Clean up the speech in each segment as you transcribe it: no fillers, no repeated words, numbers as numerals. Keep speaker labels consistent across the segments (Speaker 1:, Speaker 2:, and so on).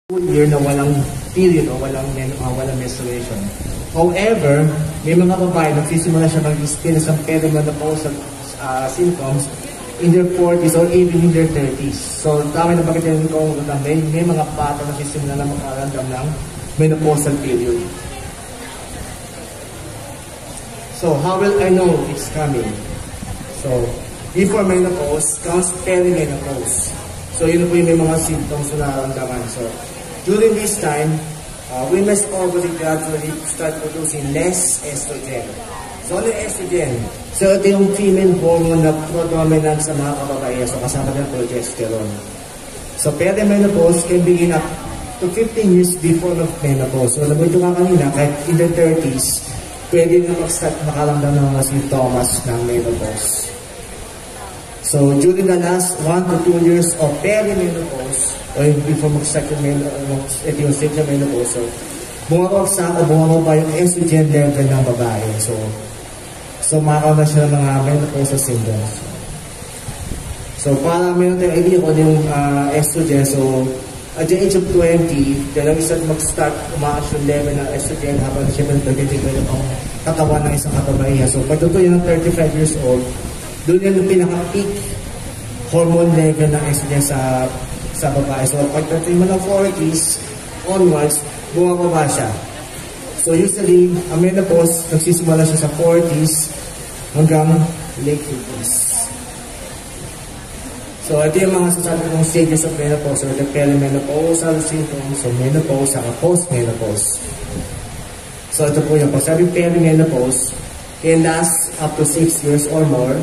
Speaker 1: full year na walang period o walang menstruation. However, may mga babae nagsisimula siya mag-experience ng perimenopausal symptoms in their 40s or even in their 30s. So, tama na bakit yung ko may mga bata na nagsisimula na makaramdam ng menopausal period. So, how will I know it's coming? So, before menopause comes perimenopause. So, yun po yung may mga symptoms na nararamdaman. So, during this time, women's ovary gradually start producing less estrogen. So, ano yung estrogen? So, ito yung female hormone na predominant sa mga kababae. So, kasama ng progesterone. So, perimenopause can begin up to 15 years before of menopause. So, alam mo ito nga kanina, kahit in the 30s, pwede na mag-start makaramdam ng mga symptoms ng menopause. So, during the last 1 to 2 years of perimenopause, or before mag-start yung stage ng menopause, so, bumabagsak o bumababa yung estrogen level ng babae. So makakaroon na siya ng mga menopausal symptoms. So, para meron tayong idea kung yung estrogen, so, at the age of 20, talagang isa mag-start umaas yung level ng estrogen habang siya nag-develop ang katawan ng isang kababaihan. So, pagtutuloy ng 35 years old, doon yan yung pinaka-peak hormone level ng estrogen sa babae. So, pagtutuloy mo ng 40s onwards, bumababa siya. So, usually, ang menopause, nagsisimula siya sa 40s hanggang late 50s. So, ito yung mga sasabi ng stages of menopause or the perimenopausal symptoms, so menopause, saka post-menopause. So, ito po yung pagsabi perimenopause can last up to 6 years or more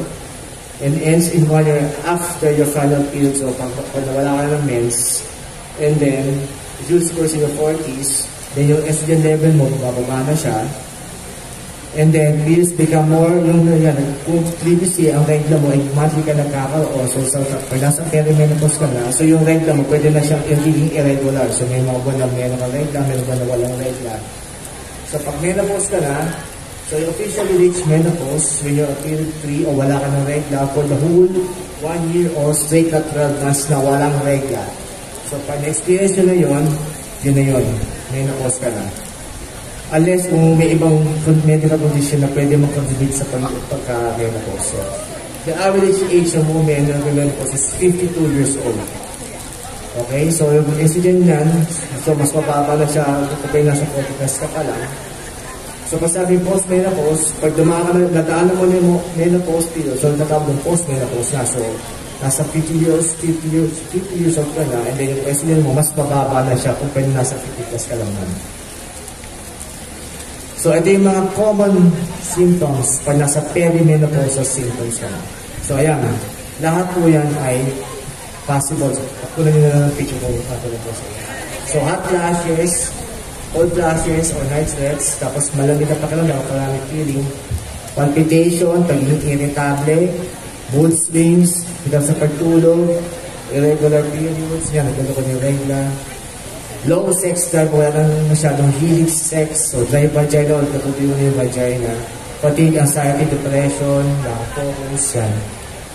Speaker 1: and ends in 1 year after your final period. So, pag nawala ka ng mens, and then, if course in your 40s, then yung estrogen level mo, bababa na siya. And then, periods become more, kung previously, ang regla mo ay monthly ka nagkakaroon, so pag nasa perimenopause ka na, so yung regla mo, pwede na siyang magiging irregular. So may mga buwan na meron ka regla, meron buwan na walang regla. So pag menopause ka na, so you officially reach menopause when you're period 3 o wala ka ng regla for the whole 1 year or straight na 12 months na walang regla. So pag na-experience yun na yun, menopause ka na. Unless kung may ibang medical condition na pwede mag-contribute sa pagka-menopause. So, the average age of women na menopause is 52 years old. Okay? So, yung estrogen yan, so mas mababa na siya kapag nasa 40 plus ka pa lang. So, pag sabi post-menopause, pag nadaanan mo yung menopause period, so natawag ng post-menopause na. So, nasa 50 years old ka na, and then yung estrogen mo, mas mababa na siya kung pwede nasa 50 plus ka lang na. So, ito yung mga common symptoms pag nasa perimenopausal symptoms ka. So, ayan. Lahat po yan ay possible. So, kunan nyo na ng picture ko. So, hot flashes, cold flashes, or night sweats, tapos malamig na pakiramdam, maraming feeling, palpitation, pagiging irritable, mood swings, hanggang sa pagtulog, irregular periods, yan, naglalakon yung regla, low sex drive, wala nang masyadong healing sex, so dry vagina, or katutuyo na yung vagina, fatigue, anxiety, depression, lack of focus, yan,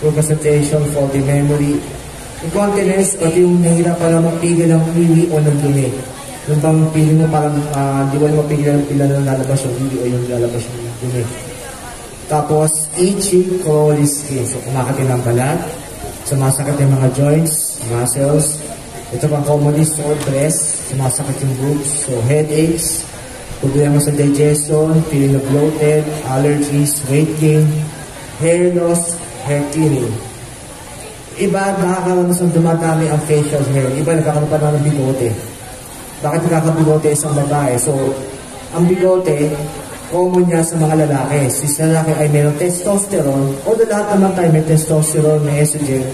Speaker 1: poor concentration, faulty memory, incontinence, o yung nahihirapan na mapigil ng wiwi o ng dumi. Yung bang feeling mo parang di mo na mapigil ng pila na lalabas yung wiwi o yung lalabas yung dumi. Tapos, itchy, crawly skin, so kumakati ng balat, sumasakit yung mga joints, muscles. Ito pang commonly sore breast, sumasakit yung boobs, so headaches, problema sa digestion, feeling of bloated, allergies, weight gain, hair loss, hair thinning. Iba, nakakaroon sa dumadami ang facial hair. Iba, nagkakaroon pa na ng bigote. Bakit nagkakabigote isang babae? So, ang bigote, common niya sa mga lalaki. Si lalaki ay mayroong testosterone, o lahat naman tayo may testosterone, may estrogen,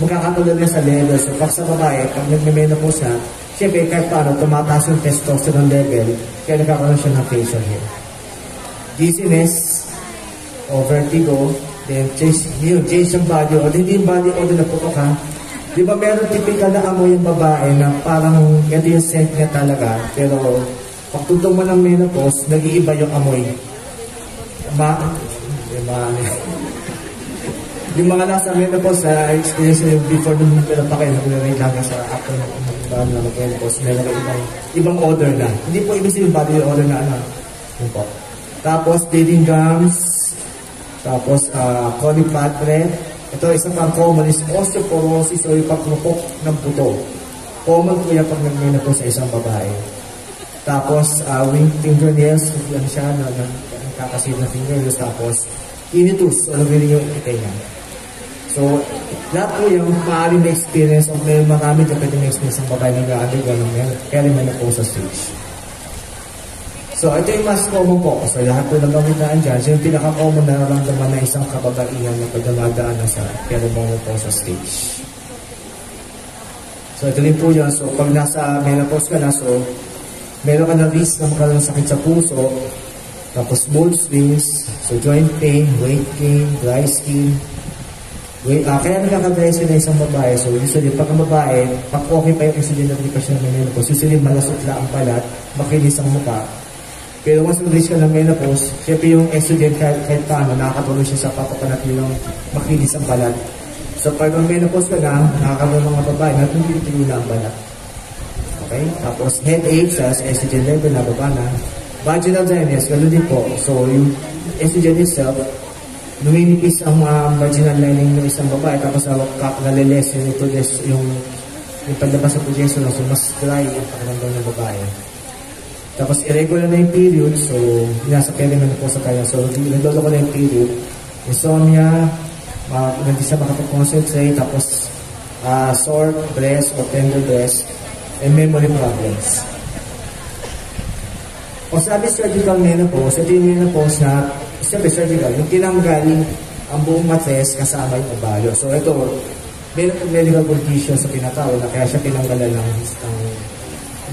Speaker 1: magkakatulad niya sa level. So, pag sa babae, pag nag-menopause na, siyempre, kahit paano, tumataas yung testosterone level, kaya nagkakaroon siya ng facial hair. Dizziness, o vertigo, then change yung body, o hindi yung body odor na putok ha. Di ba meron typical na amoy yung babae na parang ito yung scent niya talaga, pero pag tutong mo ng menopause, nag-iiba yung amoy. yung mga nasa menopause na experience nyo before nung pinapakain, nag-rate lang sa after na menopause, meron ka ibang order na. Hindi po ibig sabihin body order na ano. Yun po. Tapos, bleeding gums, tapos, chronic fat breath. Ito, isang pang common is osteoporosis o yung pagkrupok ng buto. Common po yan pag nag-menopause sa isang babae. Tapos, wing fingernails, yan siya, nagkakasid na fingernails. Tapos, tinnitus, alam rin yung itenga. So, lahat po yung maaaring na experience o may marami na pwede na experience ng babae na nag-undergo ng perimenopause stage. So, ito yung mas common po. So, lahat po ng gamitaan dyan. So, yung pinaka-common na naramdaman na isang kababaihan na pagdamadaan na sa perimenopause stage. So, ito rin po yan. So, pag nasa menopause ka na, so, meron ka na risk na magkaroon ng sakit sa puso, tapos mood swings, so joint pain, weight gain, dry skin. Kaya nagkaka-dry skin na isang babae. So, usually, pag ang babae, pag okay pa yung estrogen na depression ng menopause, usually malasot lang ang balat, makinis ang mukha. Pero once mag-reach ka ng menopause, syempre yung estrogen kahit paano, nakakatulong siya sa papapanatiling makinis ang balat. So, pag ang menopause ka na, nakakaroon ng mga babae, natutulong na ang balat. Okay? Tapos, headache, sa estrogen level na baba na. Vaginal dryness, gano'n din po. So, yung estrogen itself, numinipis ang vaginal lining ng isang babae, tapos naliles yung paglabas sa progesterone, so mas dry yung pakiramdam ng babae. Tapos, irregular na yung period, so, nasa perimenopause tayo. So, nagdolo ko na yung period. Insomnia, hindi siya makapag-concentrate, tapos, sore breast o tender breast, and memory problems. O sabi surgical menopause, ito yung menopause na, siyempre surgical, yung tinanggal ang buong matres kasama yung obalyo. So ito, meron po medical condition sa pinatawag na kaya siya tinanggalan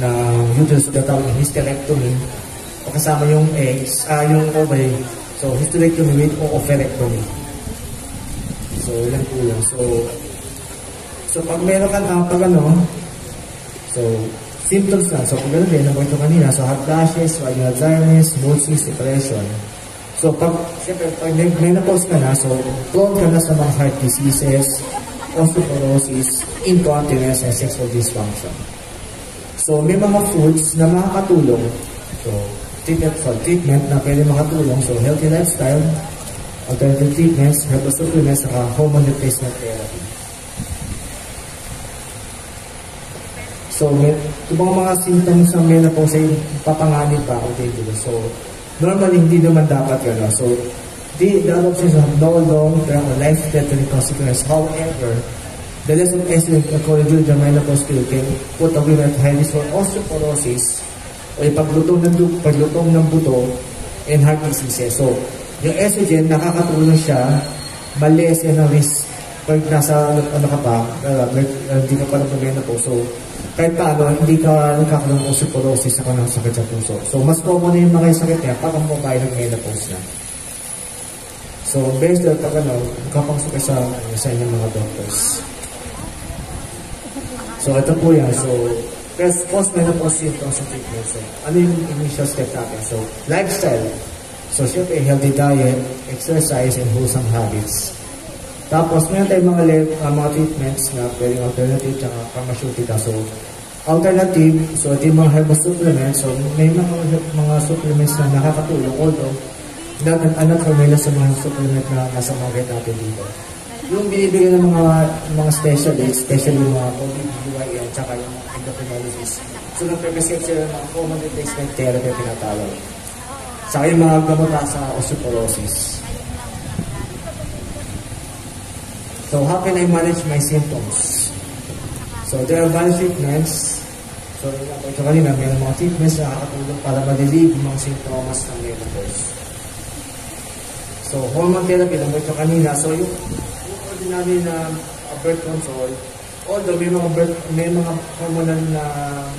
Speaker 1: ng uterus, so tinatawag ng hysterectomy, o kasama yung eggs, yung ovary. So hysterectomy with o oophorectomy. So yan po yun. So pag meron ka pag ano, so symptoms na. So, kung gano'n din, nabuhay ito kanina. So, hot flashes, vaginal dryness, mood swings, depression. So, siyempre, pag menopause ka na, so, prone ka na sa mga heart diseases, osteoporosis, incontinence, and sexual dysfunction. So, may mga foods na makakatulong. So, treatment na pwede makatulong. So, healthy lifestyle, alternative treatments, herbal supplements, saka hormone replacement therapy. So, itong mga symptoms ng menopause ay papanganib pa ako dito. So, normally, hindi naman dapat gano'n. So, the options have no long-term or life-threatening consequences. However, the less of estrogen according to the menopause period can put a woman at high risk for osteoporosis o yung paglutong ng buto and heart diseases. So, yung estrogen, nakakatulong siya malesen ang risk pag nasa, hindi ka pa nag-menopause. So, kahit paano, hindi ka nagkakaroon ng osteoporosis sa kanang sakit sa puso. So, mas common na yung mga sakit niya pag ang babae ng menopause na. So, based on pag kapangsuka sa inyong mga doctors. So, ito po yan. So, post-menopause symptoms and treatment. So, ano yung initial step natin? So, lifestyle. So, syempre, healthy diet, exercise, and wholesome habits. Tapos, meron tayong mga treatments na pwedeng alternative at pharmaceutical. So, alternative, so ito yung mga herbal supplements. So, may mga supplements na nakakatulong. Although, anak ko nila sa mga supplement na nasa market natin dito. Yung binibigyan ng mga specialists, especially yung mga OB-GYN, tsaka yung mga endocrinologists. So, nag-prescribe sila ng mga hormone replacement therapy pinatawag. Saka yung mga gamot sa osteoporosis. So, how can I manage my symptoms? So, there are various treatments. So, ito kanina, may mga treatments na nakakatulong para ma-relieve yung mga symptoms ng menopause. So, hormone therapy, naman ito kanina. So, yung ordinary na birth control, although may mga hormonal na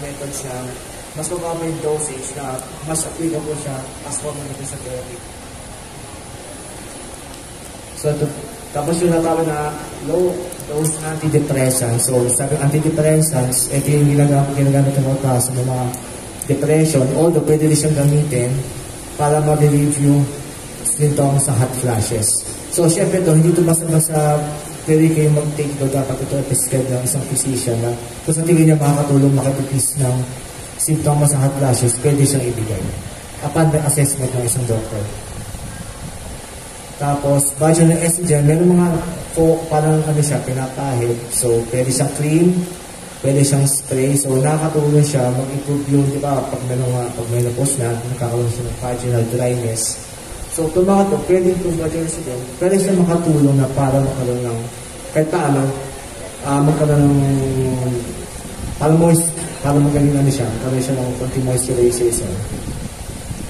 Speaker 1: methods na mas mababa yung dosage na mas applicable siya as hormone therapy. So, tapos yung natawag na low-dose antidepressants. So, sabi antidepressants, ito yung ginagamit ng mga sa mga depression. Although, pwede rin siyang gamitin para ma-relieve yung symptoms sa hot flashes. So, syempre ito, hindi ito basta-basta pwede kayo mag-take ito. Dapat ito prescribe ng isang physician na kung sa tingin niya makakatulong makatipis ng simptomas ng hot flashes, pwede siyang ibigay upon the assessment ng isang doctor. Tapos, vaginal estrogen, meron mga parang ano siya, pinapahid. So, pwede siyang cream, pwede siyang spray. So, nakakatulong siya mag-improve yung, di ba, pag menopause na, nakakaroon siya ng vaginal dryness. So, itong mga ito, pwede itong vaginal estrogen, pwede siya makatulong na para magkaroon ng, kahit paano, magkaroon ng, para magaling ano siya, magkaroon siya ng konti moisturization.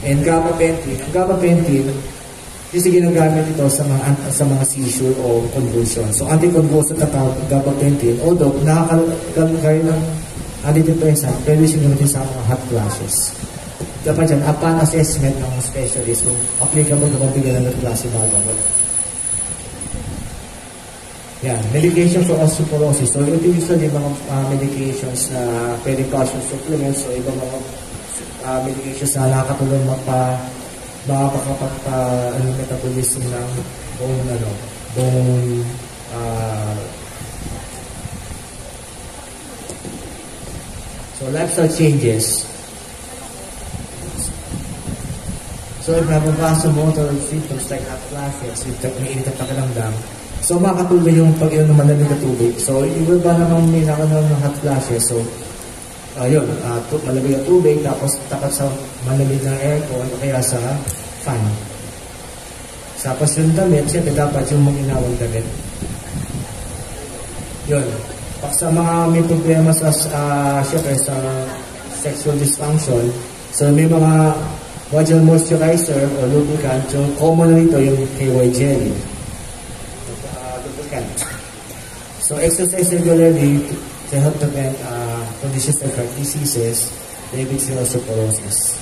Speaker 1: And gabapentin, kasi ginagamit ito sa mga seizure o convulsion. So, anticonvulsant na tawag gabapentin, although nakakagay ng antidepressant, pwede siya gamitin sa mga hot flashes. Dapat dyan, upon assessment ng specialist, kung applicable na magbigyan ng klase bago. Yan, medication for osteoporosis. So, ito usually mga medications na pwede calcium supplements o ibang mga medications na nakakatulong metabolism ng bone so lifestyle changes. So if vasomotor symptoms like hot flashes, mainit at pakiramdam, so makakatulong yung pag-inom ng malamig na tubig. So iba ba namang may nakanoon ng hot flashes, so malamig na tubig, tapos tapat sa malamig na aircon o kaya sa fan. Tapos yung damit, siyempre dapat yung mag-inawang damit. Yun. Pag sa mga may problema siyempre sa sexual dysfunction, so may mga vaginal moisturizer o lubricant, so common na ito yung KY jelly. Lubricant. So exercise regularly to help prevent conditions like heart diseases, diabetes and osteoporosis.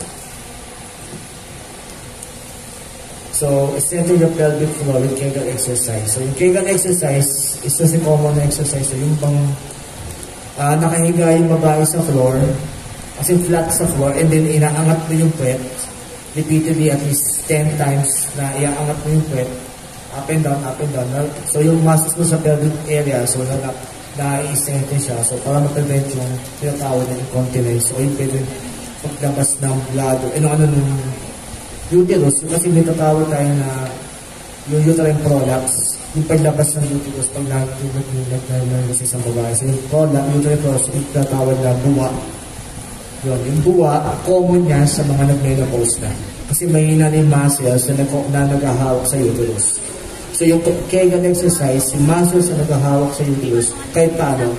Speaker 1: So, strengthen your pelvic floor with Kegel exercise. So, yung Kegel exercise is just a common exercise. So, yung bang nakahiga yung babae sa floor, as in flat sa floor, and then inaangat mo yung puwet, repeatedly at least 10 times na iaangat mo yung puwet, up and down, up and down. So, yung muscles mo sa pelvic area, so, na-strengthen siya. So, para ma-prevent yung tinatawag na incontinence o yung pwede paglabas ng blood, nung uterus, kasi may tatawag tayo na yung uterine prolapse, yung paglabas ng uterus pag nag-nag sa isang babae. So yung uterine prolapse, yung tatawag na buwa. Yung buwa, common yan sa mga nag-menopause na. Kasi may hinanin muscles na naghahawak sa uterus. So yung Kegel exercise, yung muscles na naghahawak sa uterus, kahit paano,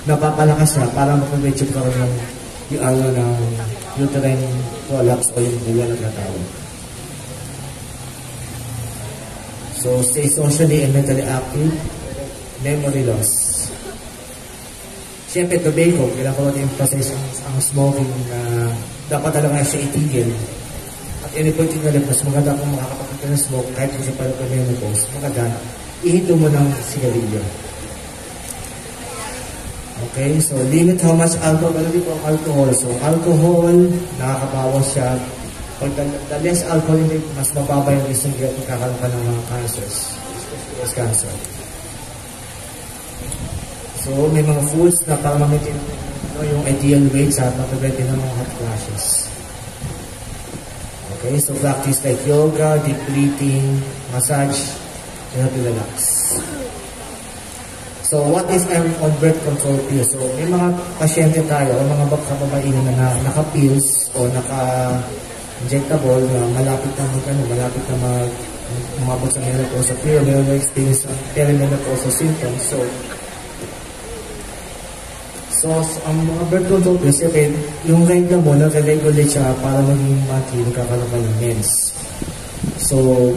Speaker 1: napapalakas na para mag-prevent yung karoon ng uterine prolapse o yung buwa na natawag. So, stay socially and mentally active, memory loss. Siyempre, tobacco, kailangan ko natin emphasize ang smoking na dapat talaga siya itigil. At any point in your life, mas maganda kung makakapagpunta ng smoke, kahit kung siya pala pa menopause, maganda, ihito mo ng sigarilyo. Okay, so limit how much alcohol. So, alcohol, nakakabawas siya. Pag the less alcohol intake, mas mababa yung risk ng pagkakaroon ka ng mga cancers, breast cancer. So, may mga foods na para ma-maintain yung ideal weight sa pag-prevent ng mga hot flashes. Okay, so practice like yoga, deep breathing, massage, to help you relax. So, what is on birth control pills? So, may mga pasyente tayo, o mga kababainan na naka-pills o naka-injectable na malapit na umabot sa menopause period, meron na experience ng perimenopausal symptoms. So, ang mga birth control pills, yung regla mo, nag-regulate siya para maging monthly, nagkakaroon ka ng mens. So,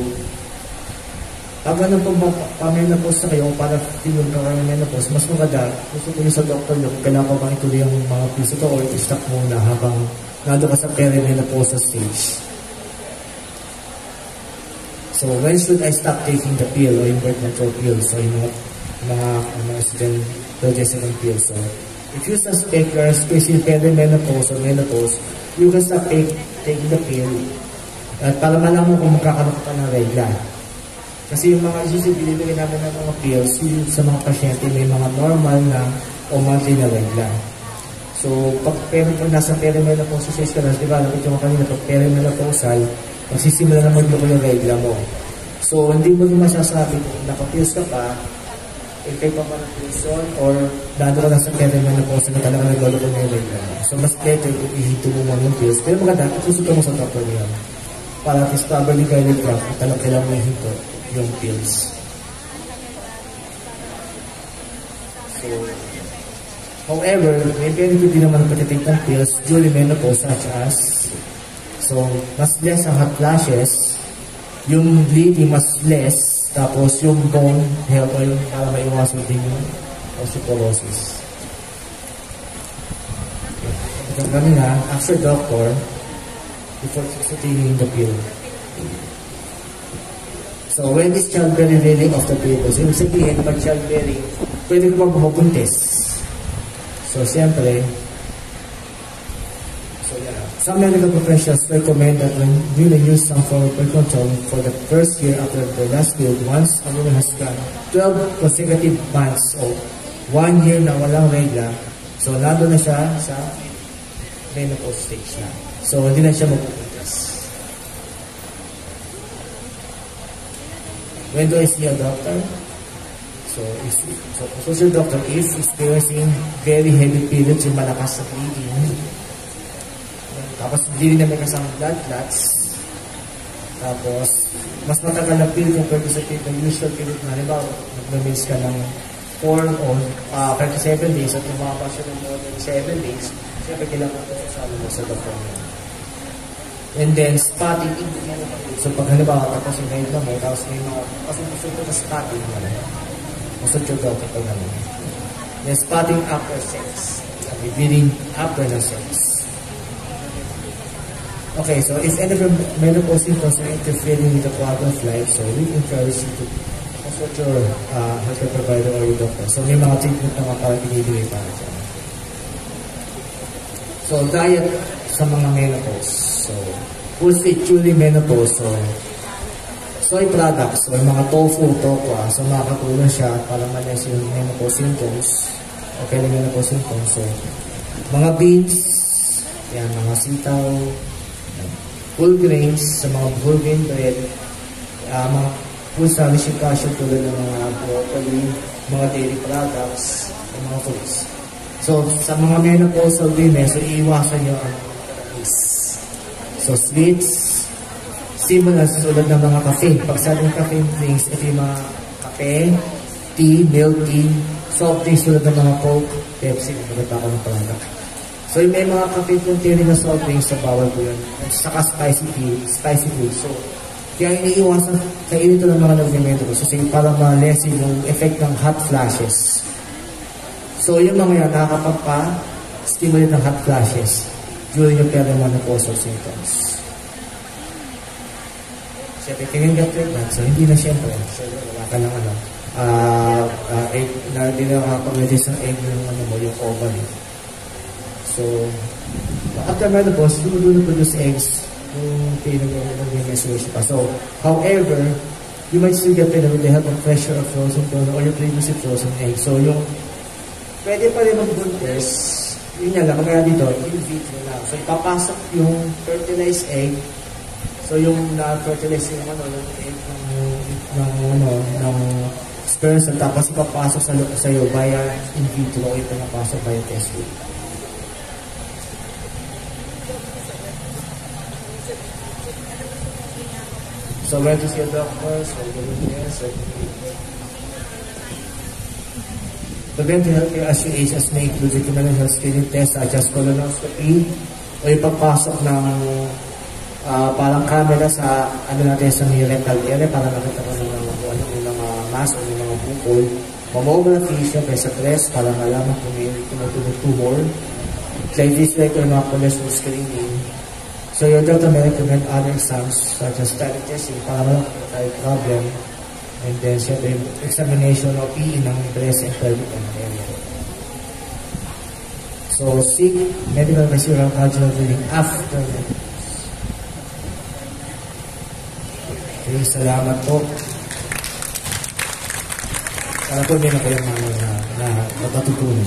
Speaker 1: pag anong pag-menopause na kayo, para tingin ka ng menopause, mas maganda, gusto ko sa doktor nyo, kung kailangan pa bang ituloy ang mga pills ito, or i-stop muna habang nando ka sa perimenopausal stage. So, when should I stop taking the pill or yung birth control pills or yung mga estrogen progesterone pills? So, if you suspect you are especially perimenopause or menopause, you can stop taking the pill at para malaman mo kung magkakaroon ka ng regla. Kasi yung mga binibigyan namin ng mga pills, yung sa mga pasyente may mga normal na o monthly na regla. So, pag nasa perimenopausal stage ka na, di ba, nakita mo kanina, pag perimenopausal, magsisimula na magluko yung regla mo. So, hindi mo rin masasabi kung nakapills ka pa, effect pa man ang pilson, or dado ka na sa perimenopausal na talaga nagluluko na yung regla mo. So, mas better kung ihito mo muna yung pills. Pero maganda, susunod mo sa doctor niya. Para at least properly guided ka, kung talagang kailangan mo ihito yung pills. So, however, may benefit din naman ang pagtitake ng pills during menopause such as, so, mas less ang hot flashes, yung bleeding mas less, tapos yung bone health o yung para maiwasan din yung osteoporosis. Ito kami na, after doctor, before taking the pill. So, when is childbearing really of the pill? So, yung sabihin, pag childbearing, pwede ko magbuntis. So, siyempre, some medical professionals recommend that when women use some form of birth control for the first year after the last build, once a woman has gone 12 consecutive months o 1 year na walang regla, so nando na siya sa menopause stage na. So, hindi na siya magpupuntas. When do I see a doctor? So your doctor is experiencing very heavy periods, yung malakas sa bleeding. Tapos hindi rin na may kasama blood clots. Tapos, mas matagal na period compared to sa usual period na, halimbawa, nag-miss ka ng 4 or 37 days at lumaba siya ng more than 7 days, siyempre kailangan ito kasama mo sa doctor mo. And then, spotting in the menopause. So, pag halimbawa, tapos yung ngayon lang mo, tapos may mga, kasi gusto ko na spotting mo na. Gusto ko daw kapag naman. Then, spotting after sex. Revealing after the sex. Okay, so if any of your menopause symptoms are interfering with the quality of life, so we encourage you to consult your healthcare provider or your doctor. So, may mga treatment na parang binibigay para dyan. So, diet sa mga menopause. So, firstly, truly menopause. So, soy products, so mga tofu, tokwa, so makakatulong siya para malis yung menopause symptoms. Okay lang menopause symptoms. So, mga beans, yan, mga sitaw, whole grains, sa mga whole grain bread, mga food nourishing calcium tulad ng mga broccoli, mga dairy products, mga fruits. So, sa mga menopausal women, so iiwasan nyo ang so, sweets, stimulants tulad ng mga caffeine. Pag sa ng caffeine drinks, ito yung mga kape, tea, milk tea, soft drinks tulad ng mga Coke, Pepsi, maganda ako ng product. So, may mga caffeine-containing na soft drinks, so bawal po yun. At saka spicy food. So, kaya iniiwasan, kainin ito ng mga nagmimento ko. So, para ma-lessen yung effect ng hot flashes. So, yung mga yan, nakakapagpa-stimulate ng hot flashes during yung perimenopausal symptoms. Siyempre, tingin ka treatment, so hindi na siyempre. So, wala ka ng egg, hindi na nakapag-release ng egg yung ovary. So, after menopause, you will produce eggs yung menstruation pa. So, however, you might still get pregnant with the help of fresh or frozen or your previously frozen egg. So, yung pwede pa rin magbuntis, yun nga lang, magkaya dito, in vitro na. So, ipapasok yung fertilized egg. So, yung na-fertilize yung egg ng sperm cell, tapos ipapasok sa iyo via in vitro o ipapasok via test tube. So, when to see a doctor, so go in there, so preventive healthcare as you age as may include recommended health screening tests such as colonoscopy o ipagpasok ng parang camera sa natin sa rectal area para makita ko ng mga mass o ng mga bukol. Mammography syempre sa breast para malaman kung may tumor. Diabetes record mga cholesterol screening. So your doctor may recommend other exams such as thyroid testing para malaman kung may problem. And then, syempre, examination of PE ng breast and pelvic area. So, seek medical advisory vaginal reading after menopause. Okay, salamat po. Para po meron kayong mga na natutunan.